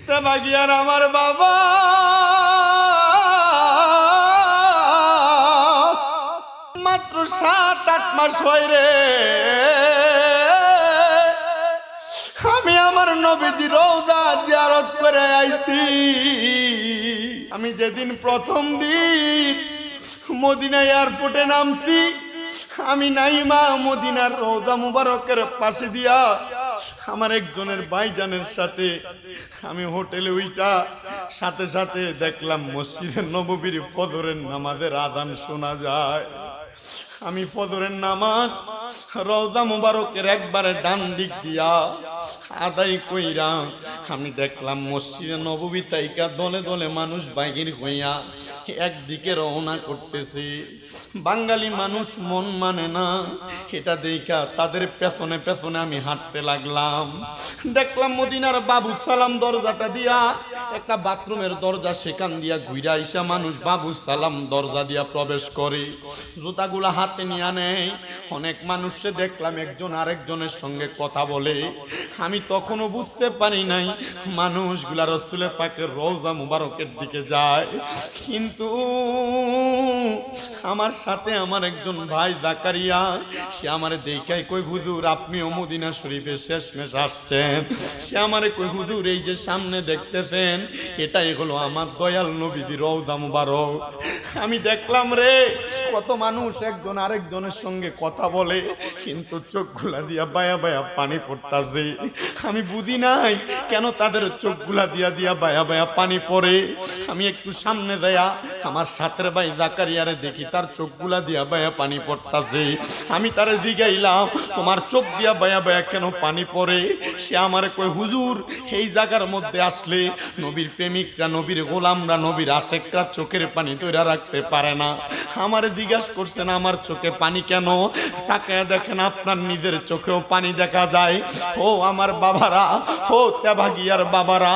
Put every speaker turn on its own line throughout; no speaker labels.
তেবাগিয়ার আমার বাবা মাত্র 7-8 মাস হয় রে, আমি আমার নবীজি রওজা জিয়ারত করে আইছি। আমি যেদিন প্রথম দিন মদিনা এয়ারপোর্টে নামছি, আমি নাইমা মদিনার রওজা মুবারকের পাশে দিয়া আমার একজনের ভাইজানের সাথে আমি হোটেলে উইটা সাথে সাথে দেখলাম মসজিদের নববীর ফজরের নামাজের আযান শোনা যায়। আমি ফজরের নামাজ রওজা মুবারকের একবারে ডান দিক দিয়া আদায় কইরা আমি দেখলাম মসজিদে নববী তাইকা দলে দলে মানুষ বাইগির হইয়া একদিকে রওনা করতেছে। বাঙালি মানুষ মন মানে না, এটা দেখা তাদের পেছনে পেছনে আমি হাঁটতে লাগলাম। দেখলাম মদিনার বাবু সালাম দরজাটা দিয়া একটা বাথরুমের দরজা, সেখান দিয়া ঘুরা আইসা মানুষ বাবু সালাম দরজা দিয়া প্রবেশ করে, জুতাগুলা হাতে নিয়ে নেয়। অনেক মানুষকে দেখলাম একজন আরেকজনের সঙ্গে কথা বলে। আমি তখনও বুঝতে পারি নাই মানুষগুলা রাসূলের পাকের রওজা মুবারকের দিকে যায়। কিন্তু আমার সাথে আমার একজন ভাই জাকারিয়া, সে আমারে দেখাই কই হুজুর আপনিও মদিনা শরীফে শেষমেশ আসছেন। সে আমারে কই হুজুর এই যে সামনে দেখতেছেন এটাই হলো আমার দয়াল নবীজির রওজা মুবারক। আমি দেখলাম রে কত মানুষ একজন আরেকজনের সঙ্গে কথা বলে, কিন্তু চোখগুলা দিয়া বায়া বায়া পানি পড়তাছে। আমি বুঝি নাই কেন তাদের চোখগুলা দিয়া দিয়া বায়া বায়া পানি পড়ে। আমি একটু সামনে যাইয়া আমার সাথের ভাই জাকারিয়ারে দেখি তার চোখগুলা দিয়া বায়া পানি পড়তাছে। আমি তারে জিগাইলাম তোমার চোখ দিয়া বায়া বায়া কেন পানি পড়ে? সে আমারে কই হুজুর এই জায়গার মধ্যে আসলে নবীর প্রেমিকরা, নবীর গোলামরা, নবীর আশেকরা চোখের পানি ধরে রাখতে পারে না। আমারে জিজ্ঞাসা করছেন আমার চোখে পানি কেন? তাকায় দেখেন আপনার নিজের চোখেও পানি দেখা যায়। ও আমার বাবারা, ও তেবাগিয়ার বাবারা,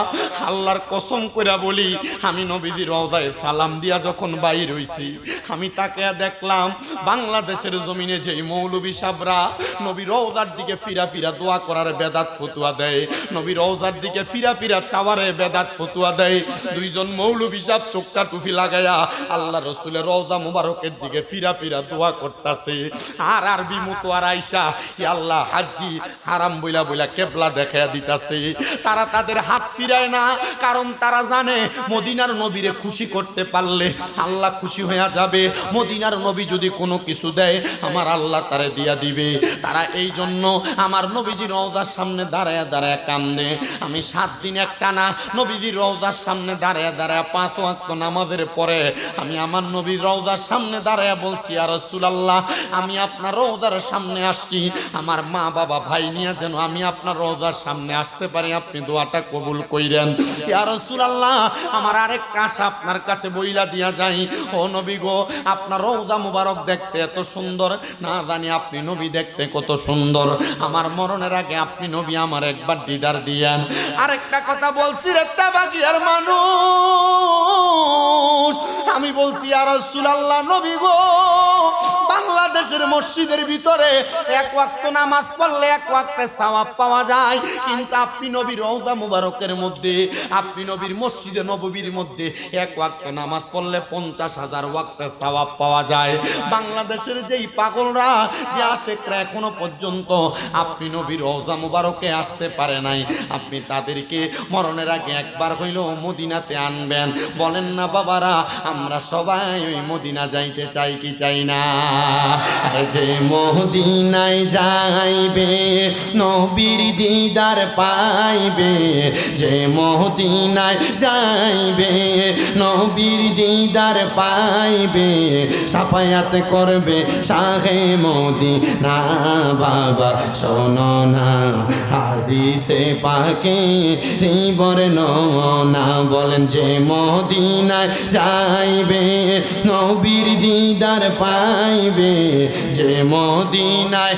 আল্লাহর কসম কইরা বলি আমি নবীজির রওজায় সালাম দিয়া যখন বাইর হইছি, আমি তাকায় দেখলাম বাংলাদেশের জমিনে যেই মৌলবী সাবরা নবী রওজার দিকে ফিরা ফিরা দোয়া করার বেদাত ফতুয়া দেয়, নবী রওজার দিকে ফিরা ফিরা চাওয়ারে বেদাত ফতুয়া দেয়, দুইজন মৌলবী সাহেব চোখটা টুপি লাগায়া আল্লাহ রাসূলের রওজা মুবারকের দিকে ফিরা ফিরা দোয়া করতেছে। আর আরবি মতো আর আইসা ই আল্লাহ হাজ্জি হারাম বইলা বইলা কেবলা দেখায়া দিতাছে। তারা তাদের হাত ফিরায় না, কারণ তারা জানে মদিনার নবীরে খুশি করতে পারলে আল্লাহ খুশি হয়ে যাবে। মদিনার নবী যদি কোনো কিছু দেয় আমার আল্লাহ তারে দিয়া দিবে। তারা এই জন্য আমার নবীজির রওজার সামনে দাঁড়ায় দাঁড়ায় কান্দে। আমি 7 দিন একটানা নবীজির রওজার সামনে দাঁড়ায় দাঁড়ায় 5 ওয়াক্ত নামাজের পরে আমি আমার নবীর রওজার সামনে দাঁড়ায় বলছি ইয়া রাসূলুল্লাহ আমি আপনার রওজার সামনে আসছি, আমার মা বাবা ভাই নিয়ে যেন আমি আপনার রওজার সামনে আসতে পারি, আপনি দোয়াটা কবুল কইরেন। ইয়া রাসূলুল্লাহ আমার আরেকটা আশা আপনার কাছে বইলা দিয়া যাই, ও নবী গো আপনার রওজা মুবারক দেখতে এত সুন্দর, না জানি আপনি নবী দেখতে কত সুন্দর, আমার মরণের আগে আপনি নবী আমার একবার দিদার দিয়েন। আরেকটা কথা বলছি রে তেবাগিয়ার মানুষ, আমি বলছি ইয়া রাসূলুল্লাহ নবী গো বাংলাদেশের মসজিদের ভিতরে 1 ওয়াক্ত নামাজ পড়লে 1 ওয়াক্তে সওয়াব পাওয়া যায়, কিন্তু আপনি নবীর রওজা মুবারকের মধ্যে, আপনি নবীর মসজিদে নববীর মধ্যে 1 ওয়াক্ত নামাজ পড়লে 50,000 ওয়াক্তে সওয়াব পাওয়া যায়। বাংলাদেশের যেই পাগলরা যে আশেকরা এখনো পর্যন্ত আপনি নবীর রওজা মুবারকে আসতে পারে নাই, আপনি তাদেরকে মরণের আগে একবার হইলেও মদিনাতে আনবেন। বলেন না বাবারা আমরা সবাই ওই মদিনা যাইতে চাই কি চাই না? যে মদিনায় যাইবে নবীর দিদার পাইবে, যে মদিনায় যাইবে নবীর দিদার পাইবে, সাফায়াত করবে শাহে মদিনা। বাবা শোনো না হাদিসে পাকে বর্ণনা, বলেন যে মদিনায় যাইবে নবীর দিদার পাইবে, যে মদিনায়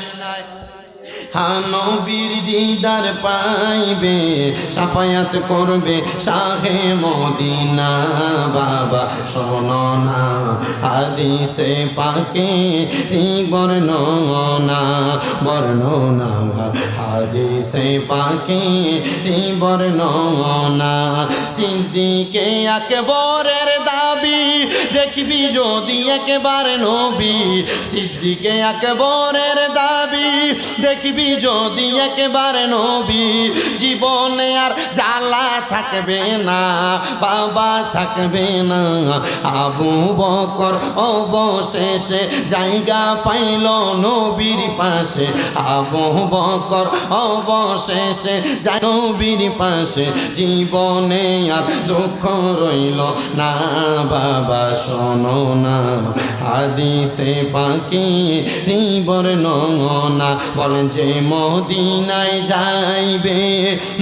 নবীর দিদার পাইবে সাফায়াত করবে শাহে মদিনা বাবা শোনো না হাদিসে পাকে বর্ণনা বর্ণনা হাদিসে পাকে বর্ণনা সিদ্দিকে আকবরের দাবি দেখবি যদি একেবারে নবী সিদ্দিকে আকবরের দাবি দেখবি যদি একেবারে নবী জীবনে আর জ্বালা থাকবে না বাবা থাকবে না আবু বকর অবশেষে জায়গা পাইল নবীর পাশে আবু বকর অবশেষে নবীর পাশে জীবনে আর দুঃখ রইল না বাবা শোনো না হাদিসে পাকে বর্ণনা বলেন যে মদিনায় যাইবে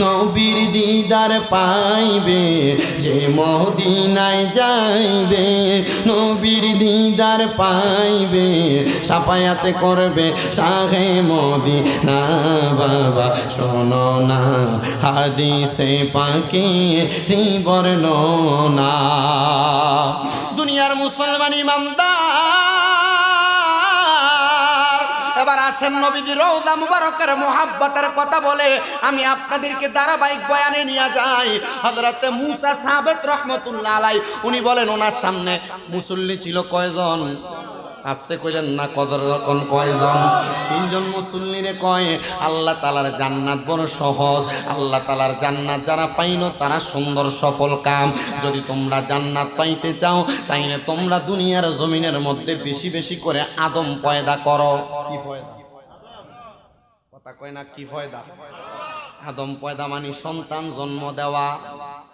নবীর দিদার পাইবে যে মদিনায় যাইবে নবীর দিদার পাইবে সাফায়াত করবে শাহে মদিনা বাবা শোনো না হাদিসে পাকে বর্ণনা দুনিয়ার মুসলমান ইমানদার এবার আসেন নবীজির রওজা মুবারকের মুহাব্বতের কথা বলে আমি আপনাদেরকে ধারাবাহিক বয়ানে নিয়ে যাই হযরতে মুসা সাবেত রহমতুল্লাহ আলাইহি উনি বলেন ওনার সামনে মুসল্লি ছিল কয়জন আসতে কইলেন না কদরকন কয়জন তিনজন মুসল্লিরে কয় আল্লাহ তাআলার জান্নাত বড় সহজ আল্লাহ তাআলার জান্নাত যারা পাইনো তারা সুন্দর সফল কাম যদি তোমরা জান্নাত পাইতে চাও তাইলে তোমরা দুনিয়ার জমিনের মধ্যে বেশি বেশি করে আদম পয়দা করো কি পয়দা কথা কয় না কি পয়দা আদম পয়দা মানে সন্তান জন্ম দেওয়া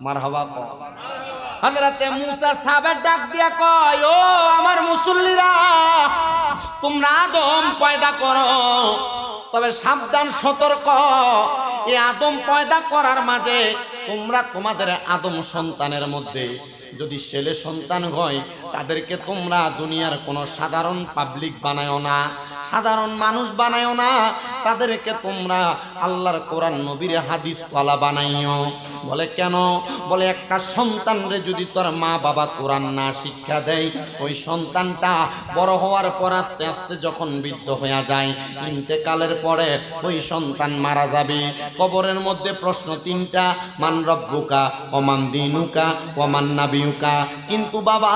মারহাবা কও হযরতে মুসা সাহাবের ডাক দিয়া কয় ও আমার মুসল্লিরা তোমরা আদম পয়দা করো তবে সাবধান সতর্ক এই আদম পয়দা করার মাঝে তোমরা তোমাদের আদম সন্তানের মধ্যে যদি ছেলে সন্তান হয় তাদেরকে তোমরা দুনিয়ার কোনো সাধারণ পাবলিক বানায়ও না সাধারণ মানুষ বানায়ও না তাদেরকে তোমরা আল্লাহর কোরআন নবীর হাদিস ওয়ালা বানাইও বলে কেন বলে একটা সন্তানরে যদি তোর মা বাবা কোরআন না শিক্ষা দেয় ওই সন্তানটা বড় হওয়ার পর আস্তে আস্তে যখন বৃদ্ধ হয়ে যায় ইন্তেকালের পরে ওই সন্তান মারা যাবে কবরের মধ্যে প্রশ্ন তিনটা মান রব্বুকা ওমান দিনুকা ওমান নাবিয়ুকা কিন্তু বাবা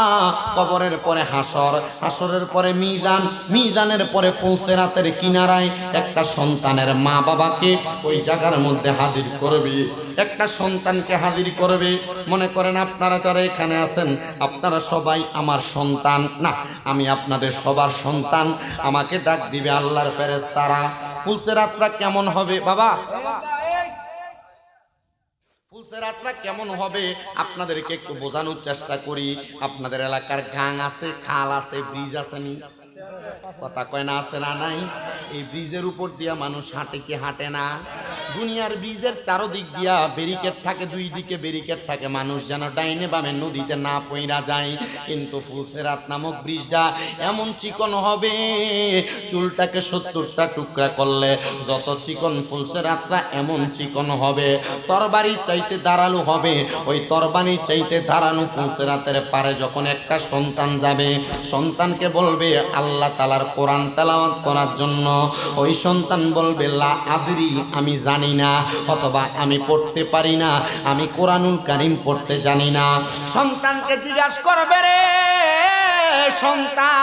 কবরের পরে হাসর হাসরের পরে মিজান মিজানের পরে ফুলসিরাতের কিনারায় একটা সন্তানের মা বাবাকে ওই জায়গার মধ্যে হাজির করবে একটা সন্তানকে হাজির করবে মনে করেন আপনারা যারা এখানে আছেন আপনারা সবাই আমার সন্তান না আমি আপনাদের সবার সন্তান আমাকে ডাক দিবে আল্লাহর ফেরেশতারা ফুলসিরাতটা কেমন হবে বাবা ফুলসিরাতটা কেমন হবে আপনাদেরকে একটু বোঝানোর চেষ্টা করি আপনাদের এলাকার গাং আছে খাল আছে ব্রিজ আছে নি কথা কয় না আছে না নাই এই ব্রিজের উপর দিয়া মানুষ হাঁটে কি হাঁটে না দুনিয়ার ব্রিজের চারদিক দিয়া ব্যারিকেড থাকে দুই দিকে ব্যারিকেড থাকে মানুষ যেন ডাইনে বামে নদীতে না পইরা যায় কিন্তু ফুলসিরাত নামক ব্রিজটা এমন চিকন হবে চুলটাকে 70টা টুকরা করলে যত চিকন ফুলসিরাতটা এমন চিকন হবে তরবারি চাইতে ধারালো হবে ওই তরবারি চাইতে ধারালো ফুলসিরাতের পারে যখন একটা সন্তান যাবে সন্তানকে বলবে আল্লাহ তাআলার কোরআন তেলাওয়াত করার জন্য ওই সন্তান বলবে লা আদরি আমি জানি না অথবা আমি পড়তে পারি না আমি কোরআনুল কারীম পড়তে জানি না সন্তানকে জিজ্ঞাসা করবে রে সন্তান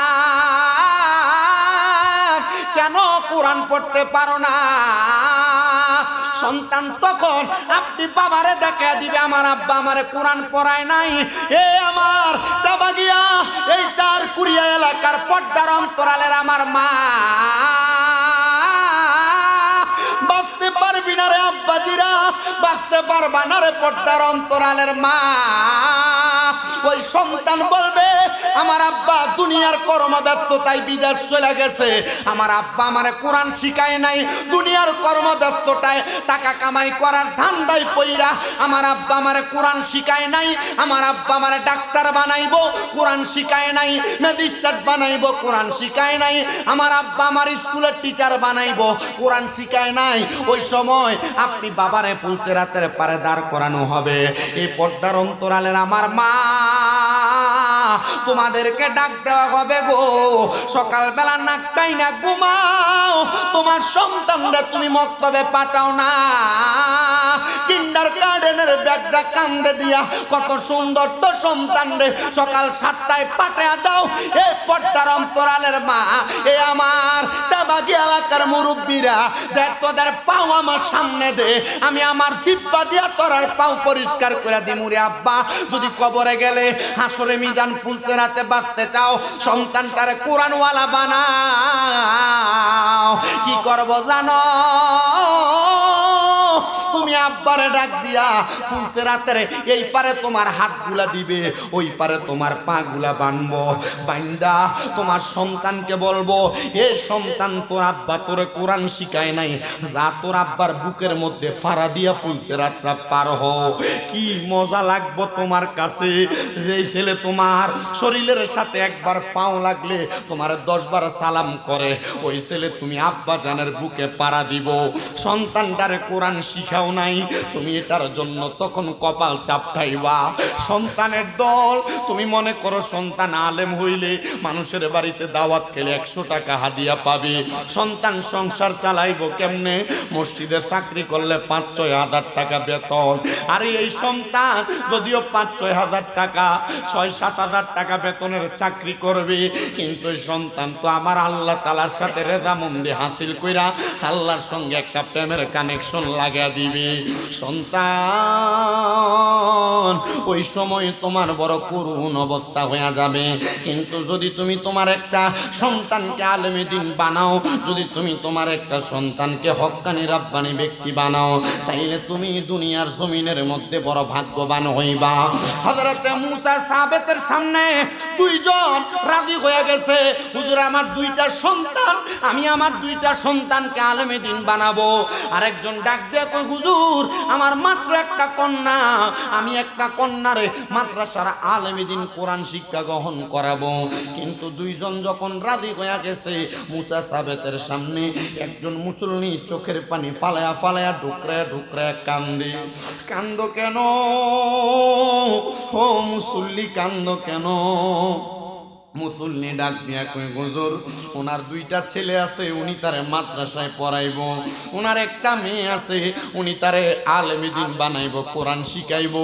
কেন কোরআন পড়তে পারো না সন্তান তখন আপনি বাবারে দেখা দিবে আমার আব্বা আমারে কোরআন পড়ায় নাই এ আমার দাবাগিয়া এই চার কুড়িয়া এলাকার পর্দার অন্তরালের আমার মা বাঁচতে পারবি না রে আব্বাজিরা বাঁচতে পারবা না রে পর্দার অন্তরালের মা ওই সন্তান বলবে আমার আব্বা দুনিয়ার কর্মব্যস্ততায় বিদেশ চলে গেছে, আমার আব্বা আমারে কোরআন শিখায় নাই, দুনিয়ার কর্মব্যস্ততায় টাকা কামাই করার ধান্দায় পইরা আমার আব্বা আমারে কোরআন শিখায় নাই, আমার আব্বা আমারে ডাক্তার বানাইবো কোরআন শিখায় নাই, ম্যাজিস্ট্রেট বানাইবো কোরআন শিখায় নাই, আমার আব্বা আমার স্কুলের টিচার বানাইবো কোরআন শিখায় নাই। ওই সময় আপনি বাবারে ফুলসেরাতের পারে দাঁড় করানো হবে। এই পর্দার অন্তরালের আমার মা তোমাদেরকে ডাক দেওয়া হবে গো, সকালবেলা নাকটাই না ঘুমাও, তোমার সন্তানরা তুমি মক্তবে পাঠাও না, কিন্ডার গার্ডেনের ব্যাগটা কান্দে দিয়া কত সুন্দর তো সন্তান রে সকাল 7টায় পাঠিয়ে দাও। এই পর্দার অন্তরালের মা, এ আমার দেবাগী এলাকার মুরব্বীরা, দেখ তোদের পাও আমার সামনে দে, আমি আমার জিব্বা দিয়া তোরার পাও পরিষ্কার করে দিমু রে আব্বা। যদি কবরে গেলে হাসরে মিজান ফুলসেরাতে বাঁচতে চাও, সন্তানটারে কোরআনওয়ালা বানাও। কি করবো জানো? তুমি আব্বারে ডাক দিয়া ফুলসেরাতের এই পারে তোমার হাতগুলা দিবে, ওই পারে তোমার পাগুলা বানবো, বান্দা তোমার সন্তানকে বলবো, এ সন্তান তোর আব্বা তোরে কোরআন শিখায় নাই, যা তোর আব্বার বুকের মধ্যে ফাড়া দিয়া ফুলসেরাতটা পার হও। কি মজা লাগবো তোমার কাছে, যেই ছেলে তোমার শরীরের সাথে একবার পাও লাগলে তোমার 10 বার সালাম করে, ওই ছেলে তুমি আব্বা জানের বুকে পাড়া দিব। সন্তানটারে কোরআন শিখাও নাই, তুমি এটার জন্য তখন কপাল চাপটাইবা। সন্তানের দল, তুমি মনে করো সন্তান আলেম হইলে মানুষের বাড়িতে দাওয়াত খেলে 100 টাকা হাদিয়া পাবে, সন্তান সংসার চালাইবো কেমনে? মসজিদে চাকরি করলে 5-6 হাজার টাকা বেতন, আর এই সন্তান যদিও 5-6 হাজার টাকা 6-7 হাজার টাকা বেতনের চাকরি করবে, কিন্তু সন্তান তো আমার আল্লাহ তাআলার সাথে রেজামন্দি হাসিল কইরা আল্লাহর সঙ্গে একটা প্রেমের কানেকশন লাগা দিবে। সন্তান ওই সময় তোমার বড় করুণ অবস্থা হয়ে যাবে। কিন্তু যদি তুমি তোমার একটা সন্তানকে আলেমে দ্বীন বানাও, যদি তুমি তোমার একটা সন্তানকে হক্কানি রাব্বানি ব্যক্তি বানাও, তাইলে তুমি দুনিয়ার জমিনের মধ্যে বড় ভাগ্যবান হইবা। হযরত মুসা সাবেতের সামনে 2 জন রাজি হয়ে গেছে, হুজুর আমার 2টা সন্তান, আমি আমার 2টা সন্তানকে আলেমে দ্বীন বানাবো। আরেকজন ডাক দিয়ে কই, হুজুর আমার মাত্র একটা কন্যা, আমি একটা কন্যারে মাদ্রাসার আলেমে দ্বীন কোরআন শিক্ষা গ্রহণ করাবো। কিন্তু 2 জন যখন রাজি হয়ে গেছে, মুসা সাবেতের সামনে একজন মুসল্লি চোখের পানি ফালায়া ফালায়া ঢুকরায় ঢুকরায় কান্দে। কান্দো কেন ও মুসল্লি, কান্দো কেন? মুসল্লি ডাক দিয়া কই, হুজুর ওনার 2টা ছেলে আছে, উনি তারে মাদ্রাসায় পড়াইবো, ওনার একটা মেয়ে আছে, উনি তারে আলেমে দ্বীন বানাইবো, কোরআন শিখাইবো।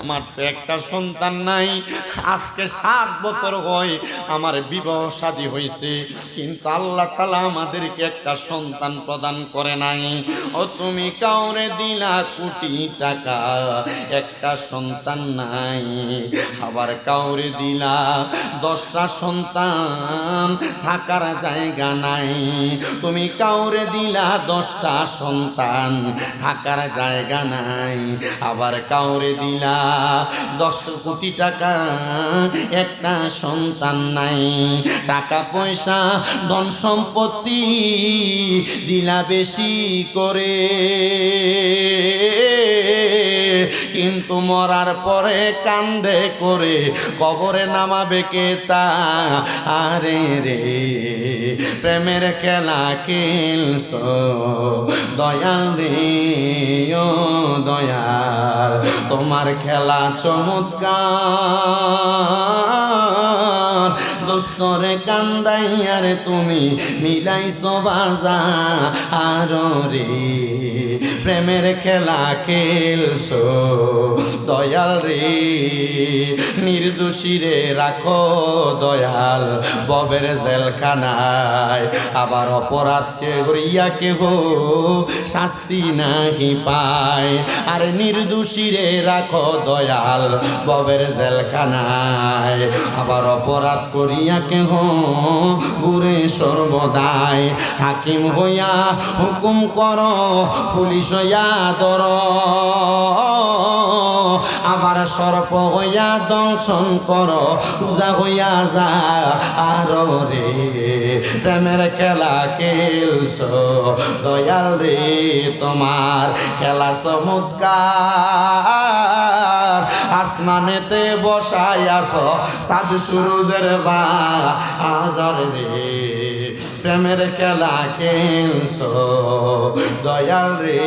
আমার তো একটা সন্তান নাই, আজকে 7 বছর হয় আমার বিবাহ শাদী হয়েছে, কিন্তু আল্লাহ তাআলা আমাদেরকে একটা সন্তান প্রদান করে নাই। ও তুমি কাউরে দিলা কোটি টাকা, একটা সন্তান নাই, আবার কাউরে দিলা 10টা সন্তান, থাকার জায়গা নাই। তুমি কাউরে দিলা 10টা সন্তান, থাকার জায়গা নাই, আবার কাউরে দিলা 10 কোটি টাকা, একটা সন্তান নাই। টাকা পয়সা ধন সম্পত্তি দিলা বেশি করে, কিন্তু মরার পরে কান্দে করে কবরে নামাবে কে তা? আরে রে প্রেমের খেলা খেলছো দয়াল রে, ও দয়াল তোমার খেলা চমৎকার, দোস্তরে কান্দাইয়ার তুমি মিলাইছো বাজার রে, প্রেমের খেলা খেলছো দয়াল রে, নির্দোষী রে রাখো দয়াল ববের জেলখানায়, আবার অপরাধকে করিয়া কেহ শাস্তি নাহি পায়, আর নির্দোষী রে রাখো দয়াল ববের জেলখানায়, আবার অপরাধ করিয়া কেহ ঘুরে সর্বদাই, হাকিম হইয়া হুকুম করো পুলিশ হইয়া ধর, আবার সর্প হইয়া দংশন করো পূজা হইয়া যা আর রে প্রেমের খেলা খেলছো দয়াল রে তোমার খেলা চমৎকার আসমানেতে বসাই আসো সাধু সুরুজের বাজার রে প্রেমের খেলা খেলছো দয়াল রে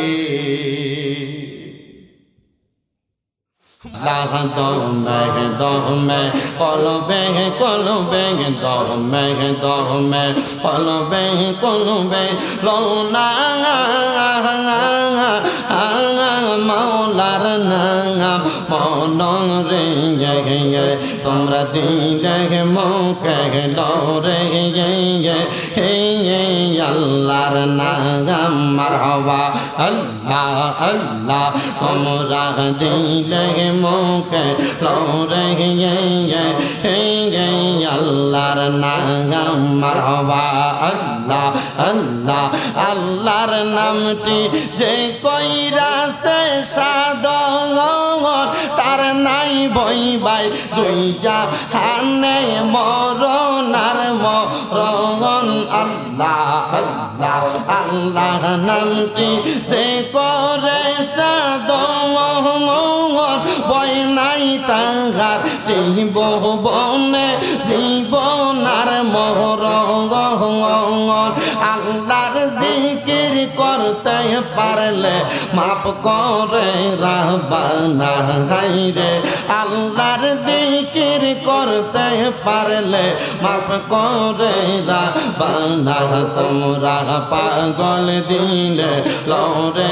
দমে কলবে কলবে দমে দমে কলবে কলবে লোনা মৌলার নাম মন রে তোমরা দিলে মুখে ডরে আল্লাহর নাম মারহাবা আল্লাহ আল্লাহ তোমরা দিলে মুখে ডরে আল্লাহর নাম মারহাবা আল্লাহ আল্লাহ আল্লাহর নামটি যে কইরা সে সাধন তার নাই ভয় ভাই দুই জাহানে মরণ আর মরণ আল্লাহ আল্লাহ আল্লাহ নামটি যে করে সাধন ভয় নাই তাহার বনে জীবন আর মরণ আল্লাহর জিকির করতে পারলে মাপ করে রাব্বানা যাইরে আল্লাহর জিকির করতে পারলে মাপ করে রাব্বানা তোমরা পাগল দিলে লরে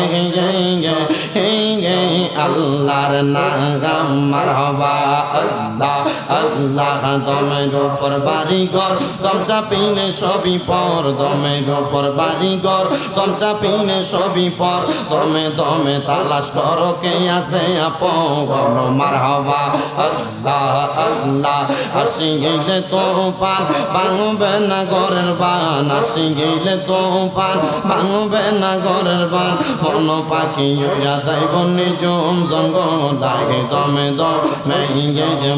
আল্লাহর নাম মারহাবা আল্লাহ আল্লাহ দমের উপর বাড়িঘর দম চাপিলে সবই পর দমের উপর বাড়িঘর দম চাপিলে সবই পর দমে দমে তালাশ করো কে আছে আপন মারহাবা আল্লাহ আল্লাহ আসি গেলে তোফান ভাঙবে না ঘরের বান আসি গেলে তোফান ভাঙবে না ঘরের বান মন পাখি ওইরা যাইব নিজম জঙ্গল দমে দমে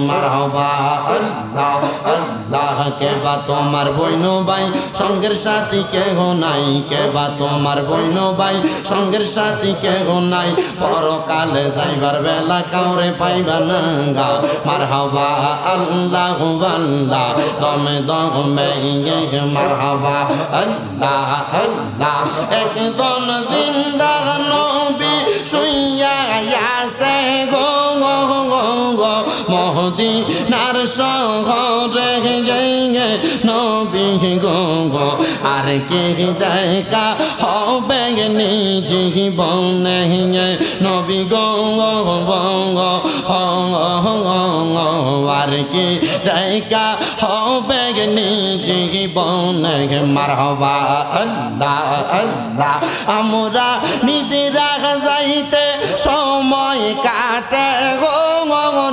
মারহাবা আল্লাহ আল্লাহ কেবা তোমার বইন ভাই সঙ্গের সাথী কেহ নাই কেবা তোমার বইন ভাই সঙ্গের সাথী কেহ নাই পরকালে যাইবার বেলা কাউরে পাইবা না গা মারহাবা আল্লাহ আল্লাহ দমে দমে মারহাবা আল্লাহ আল্লাহ একজন জিন্দা নবী শুইয়া আছে গো মদিনার শহরে নবী গো আর কে দেখা হবে নিজে জীবনে নবী গো আর কে দেখা হবে নিজে জীবনে মারহাবা আল্লাহ আল্লাহ আমরা নিদিরা যাইতে সময় কাটে গো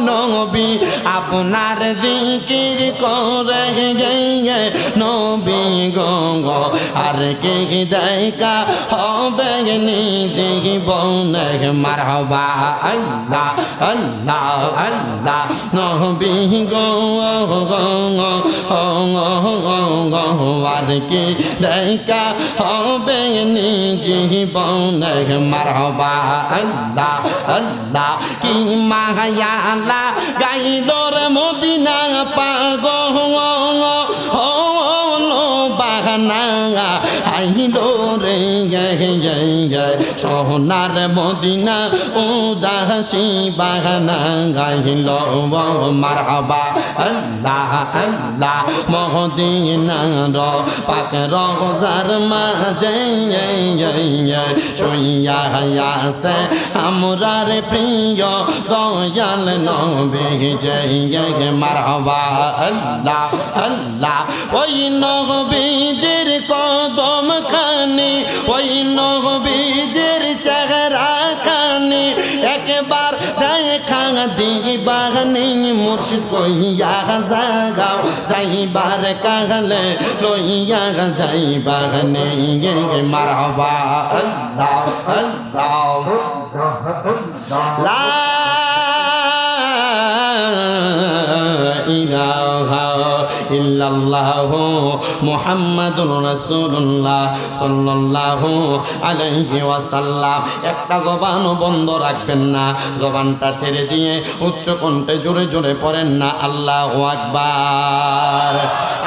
নবী আপনার জিকির করে নবী গো আর কে দেখা হবে নিজে জীবনে মারহাবা আল্লাহ আল্লাহ আল্লাহ নবী গো আর কে দেখা হবে নিজে জীবনে মারহাবা আল্লাহ আল্লাহ কি মায়ালা গাইলোর মদিনা পাগল বাহানা আইলো রে সোনার মদিনা উদাসী বাহানা গাইল মারহাবা আল্লাহ আল্লাহ মদিনার পাক রোজার মাঝে শুইয়া আছে আমরার প্রিয় দয়াল নবী জয় মারহাবা আল্লাহ আল্লাহ ওই নবীজির কদম খানি ওই নবীজির চেহারা খানি একবার দেখা দিবানি মুর্শিদ কইয়া জাগাও যাইবার কাহলে লইয়া যাইবানি মারহাবা আল্লাহ আল্লাহ লা ইল্লাল্লাহু মুহাম্মাদুর রাসূলুল্লাহ সাল্লাল্লাহু আলাইহি ওয়াসাল্লাম। একটা জবানও বন্ধ রাখবেন না, জবানটা ছেড়ে দিয়ে উচ্চ কণ্ঠে জোরে জোরে পড়েন না আল্লাহু আকবার।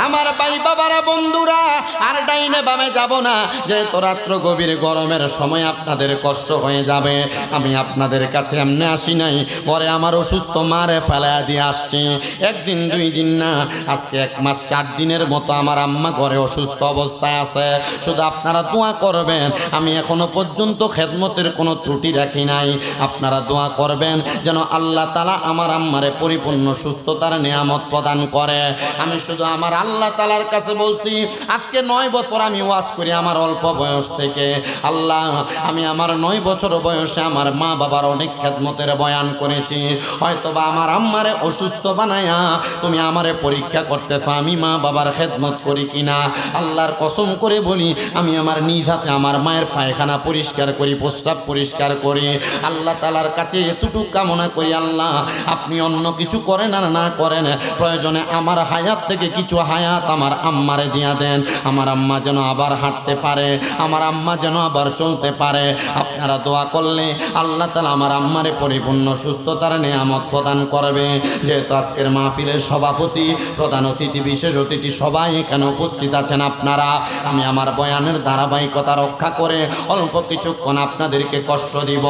আমার ভাই বাবারা বন্ধুরা, আর ডাইনে বামে যাব না, যেহেতু রাত্র গভীর গরমের সময় আপনাদের কষ্ট হয়ে যাবে। আমি আপনাদের কাছে এমনি আসি নাই, পরে আমার অসুস্থ মারে ফেলা দিয়ে আসছি। একদিন দুই দিন না, আজকে 1 মাস 4 দিনের মতো আমার আম্মা ঘরে অসুস্থ অবস্থায় আছে। শুধু আপনারা দোয়া করবেন, আমি এখনো পর্যন্ত খেদমতের কোনো ত্রুটি রাখি নাই। আপনারা দোয়া করবেন যেন আল্লাহ তাআলা আমার আম্মারে পরিপূর্ণ সুস্থতার নিয়ামত প্রদান করে। আমি শুধু আমার আল্লাহ তাআলার কাছে বলছি, আজকে 9 বছর আমি ওয়াজ করি আমার অল্প বয়স থেকে। আল্লাহ, আমি আমার 9 বছর বয়সে আমার মা বাবার অনেক খেদমতের বয়ান করেছি। হয়তোবা আমার আম্মারে অসুস্থ বানায়া তুমি আমারে পরীক্ষা করতেছ আমি মা বাবার খেদমত করি কিনা। আল্লাহর কসম করে বলি, আমি আমার নিজ হাতে আমার মায়ের পায়খানা পরিষ্কার করি, প্রস্রাব পরিষ্কার করি। আল্লাহ তাআলার কাছে এতটুকু কামনা করি, আল্লাহ আপনি অন্য কিছু করেন আর না করেন, প্রয়োজনে আমার হায়াত থেকে কিছু হায়াত আমার আম্মারে দিয়া দেন। আমার আম্মা যেন আবার হাঁটতে পারে, আমার আম্মা যেন আবার চলতে পারে। আপনারা দোয়া করলে আল্লাহ তাআলা আমার আম্মারে পরিপূর্ণ সুস্থতার নিয়ামত প্রদান করবে। যেহেতু আজকের মাহফিলের সভাপতি, প্রধান অতিথি, বিশেষ অতিথি সবাই এখানে উপস্থিত আছেন আপনারা, আমি আমার বয়ানের ধারাবাহিকতা রক্ষা করে অল্প কিছুক্ষণ আপনাদেরকে কষ্ট দিব।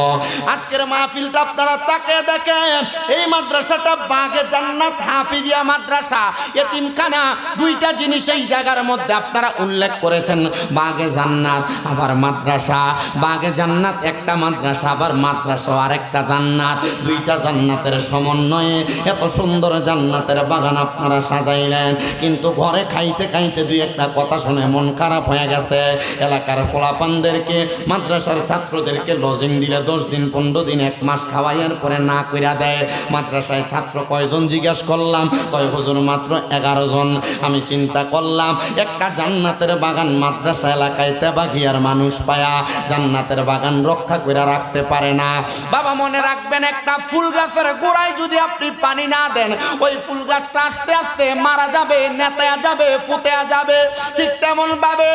আজকের মাহফিলটা আপনারা তাকে দেখেন, এই মাদ্রাসাটা বাগে জান্নাত হাফিজিয়া মাদ্রাসা, এতিমখানা, দুইটা জিনিস এই জায়গার মধ্যে আপনারা উল্লেখ করেছেন। বাগে জান্নাত আবার মাদ্রাসা, বাগে জান্নাত একটা মাদ্রাসা, আবার মাদ্রাসা আরেকটা জান্নাত, দুইটা জান্নাতের সমন্বয়ে এত সুন্দর জান্নাতের বাগান আপনারা সাজাইলেন। কিন্তু ঘরে খাইতে খাইতে দুই একটা কথা শুনে মন খারাপ হয়ে গেছে। এলাকার পোলাপানদেরকে, মাদ্রাসার ছাত্রদেরকে লজিং দিলে 10 দিন 15 দিন 1 মাস খাওয়াইয়ার পরে না কইরা দেয়। মাদ্রাসায় ছাত্র কয়জন জিজ্ঞাস করলাম, কয় হুজুর মাত্র 11 জন। আমি চিন্তা করলাম, একটা জান্নাতের বাগান মাদ্রাসা এলাকায় তেবাগিয়ার মানুষ পায়া জান্নাতের বাগান রক্ষা করে রাখতে পারে না। বাবা মনে রাখবেন, একটা ফুল গাছের গোড়ায় যদি আপনি পানি না দেন, ওই ফুল গাছটা আস্তে আস্তে মারা যাবে, নেতায়া যাবে, ফুতেয়া যাবে। ঠিক তেমন ভাবে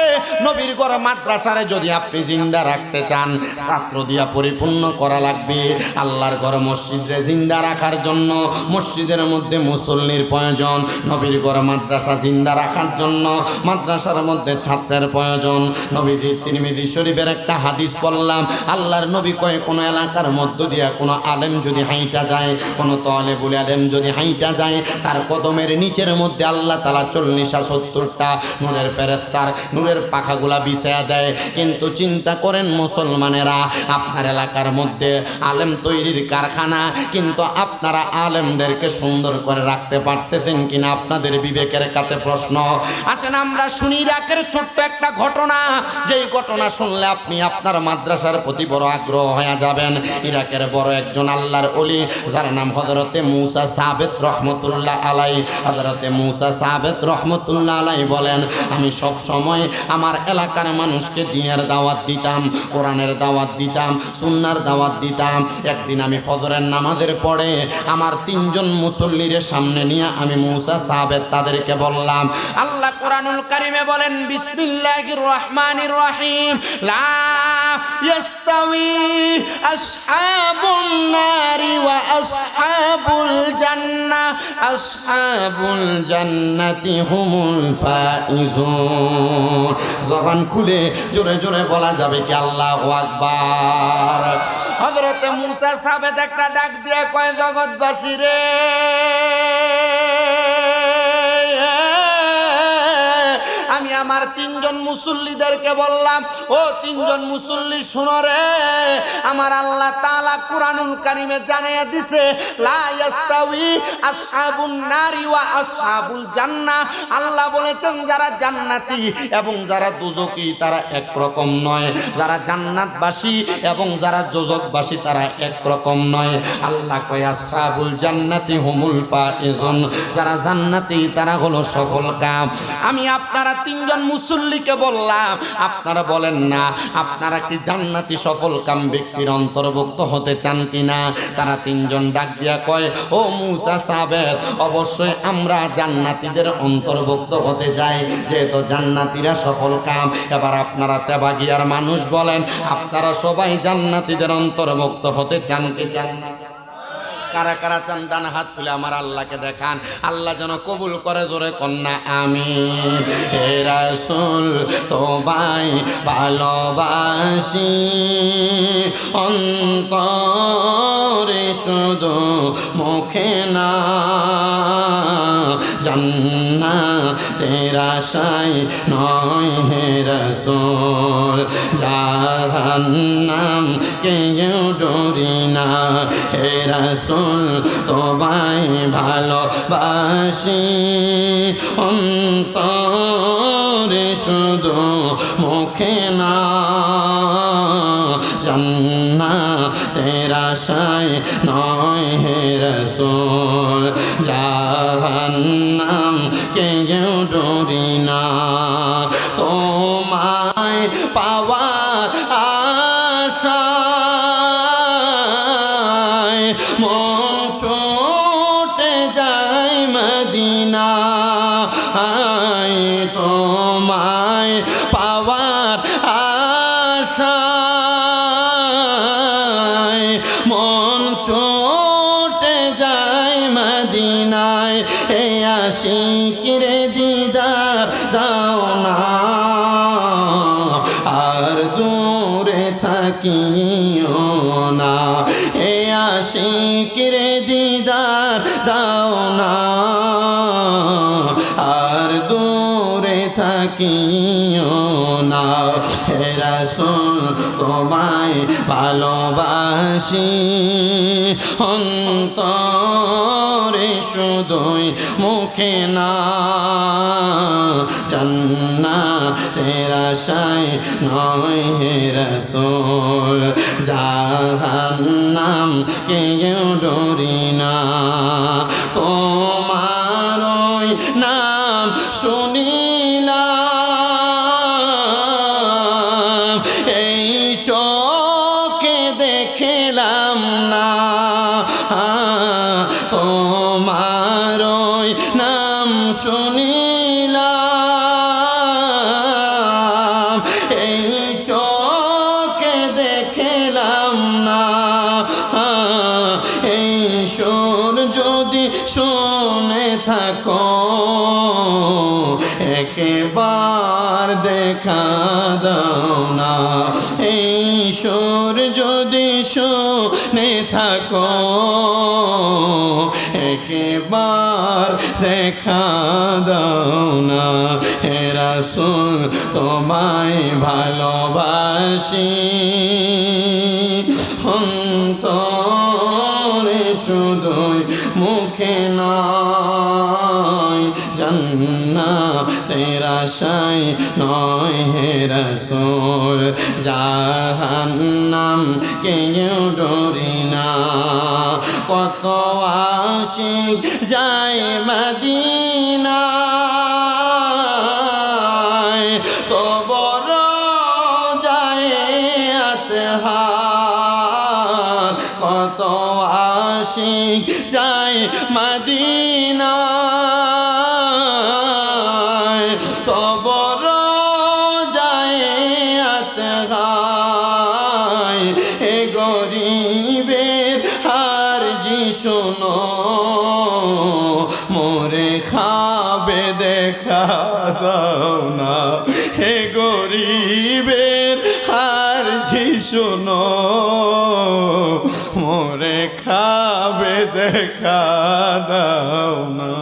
নবীর ঘর মাদ্রাসারে যদি আপনি জিন্দা রাখতে চান, ছাত্র দিয়া পরিপূর্ণ করা লাগবে। আল্লাহর ঘর মসজিদে জিন্দা রাখার জন্য মসজিদের মধ্যে মুসল্লির প্রয়োজন। নবীর ঘর মাদ্রাসা জিন্দা রাখার জন্য মাদ্রাসার মধ্যে ছাত্রের প্রয়োজন। নবীজি তিরমিজি শরীফের একটা হাদিস পড়লাম, আল্লাহর নবী কয়, কোনো এলাকার মধ্য দিয়া কোনো আলেম যদি হাইটা যায়, কোনো তালেবুল আলেম যদি হাইটা যায়, তার কদমের নিচের মধ্যে আল্লাহ তাআলা 40-70টা নূরের ফেরেশতার নূরের পাখাগুলা বিছায়া দেয়। কিন্তু চিন্তা করেন মুসলমানেরা, আপনার এলাকার মধ্যে আলেম তৈরির কারখানা, কিন্তু আপনারা আলেমদেরকে সুন্দর করে রাখতে পারতেছেন কিনা আপনাদের বিবেকের কাছে প্রশ্ন। আসেন আমরা শুনি ইরাকের ছোট্ট একটা ঘটনা, যেই ঘটনা শুনলে আপনি আপনার মাদ্রাসার প্রতি বড় আগ্রহ হয়ে যাবেন। ইরাকের বড় একজন আল্লাহর ওলি, যার নাম হযরতে মুসা সাবেত রহমতুল্লাহ আলাই। হযরতে মুসা সাবেত রহমতুল্লাহ আলাই বলেন, আমি সব সময় আমার এলাকার মানুষকে দ্বীনের দাওয়াত দিতাম, কোরআনের দাওয়াত দিতাম, সুন্নাহর দাওয়াত দিতাম। একদিন আমি ফজরের নামাজের পরে আমার 3 জন মুসল্লির সামনে নিয়ে আমি মুসা সাবেত তাদেরকে বললাম, আল্লাহ কোরআনুল কারীমে বলেন, বিসমিল্লাহির রহমানির রহিম, লা ইয়াস্তাউই আসহাবুন নারি ওয়া আসহাবুল জান্নাহ, আসহাবুল জান্নাতি হুমুল ফাইজুন। জবান খুলে জোরে জোরে বলা যাবে কি আল্লাহু আকবার। হযরত মুসা সাবেত একটা ডাক দিয়ে কয়, জগৎবাসী রে, আমি আমার 3 জন মুসল্লিদেরকে বললাম, ও 3 জন মুসল্লি শুনো রে, আমার আল্লাহ তাআলা কুরআনুল কারীমে জানিয়ে দিছে, লা ইয়াস্তাউই আসহাবুন নারি ওয়া আসহাবুল জান্নাহ। আল্লাহ বলেছেন, যারা জান্নাতি এবং যারা দোজখী তারা এক রকম নয়, যারা জান্নাতবাসী এবং যারা দোজখবাসী তারা এক রকম নয়। আল্লাহ কয়, আসহাবুল জান্নাতি হুমুল ফাইজুন, যারা জান্নাতি তারা হলো সফল কাম। আমি আপনারা তিনজন মুসল্লিকে বললাম, আপনারা বলেন না আপনারা কি জান্নাতি সফলকাম ব্যক্তির অন্তর্ভুক্ত হতে চান কিনা? তারা তিনজন ডাক দিয়া কয়, ও মুসা সাবের, অবশ্যই আমরা জান্নাতীদের অন্তর্ভুক্ত হতে চাই, যেহেতু জান্নাতীরা সফলকাম। এবার আপনারা তেবাগিয়ার মানুষ বলেন, আপনারা সবাই জান্নাতীদের অন্তর্ভুক্ত হতে চান কি চান না? কারা কারা চান ডান হাত তুলে আমার আল্লাহকে দেখান, আল্লাহ যেন কবুল করে। জোরে কন্যা আমিন। হে রাসূল তোমায় ভালোবাসি, অন্তরে শুধু মুখে না, জান্নাতের আশায় নয় হে রাসূল, জাহান্নাম কেউ ডরি না। হে রাসূল তোমায় ভালোবাসি, অন্তরে শুধু মুখে না, জান্নাতের আশায় নয় হে রাসূল, জাহান্নাম কেউ ডরি না। তোমায় পাওয়ার আশায় মন ছুটে যায় মদিনায়, তোমায় পাওয়ার আশায় মন ছুটে যায় মদিনায়। এই আশিকের দিদার দাও না, আর দূরে থাকিও না। এই আশিকের দিদার দাও না, আর দূরে থাকিও না। হে রাসূল তোমায় ভালোবাসি, অন্তরে শুধুই মুখে না, জান্নাতের আশায় নয় হে রাসূল, জাহান্নাম কেউ ডরি না। তোমারই নাম শুনিলাম, এই চোখে দেখলাম না, তোমারই নাম শুনিলাম, এই চোখে দেখলাম না। এই সুর যদি শুনে থাকো, একবার দেখা দাও না। এই সুর যদি শুনে থাকো, একবার দেখা দাও না। হে রাসূল তোমায় ভালোবাসি, অন্তরে শুধুই মুখে নয়, জান্নাতের আশায় নয় হে রাসূল, জাহান্নাম কেউ ডরি না। কত আশিক যায় মদিনায়, তো বড় যায় আতহার। কত আশিক যায় মদিনায়, তো বড় যায় আতহার। এ গরিবের হারজি শোনো, মোরে খাবে দেখা দাও না। হে গরিবের হারজি শোনো, মোরে খাবে দেখা দাও না।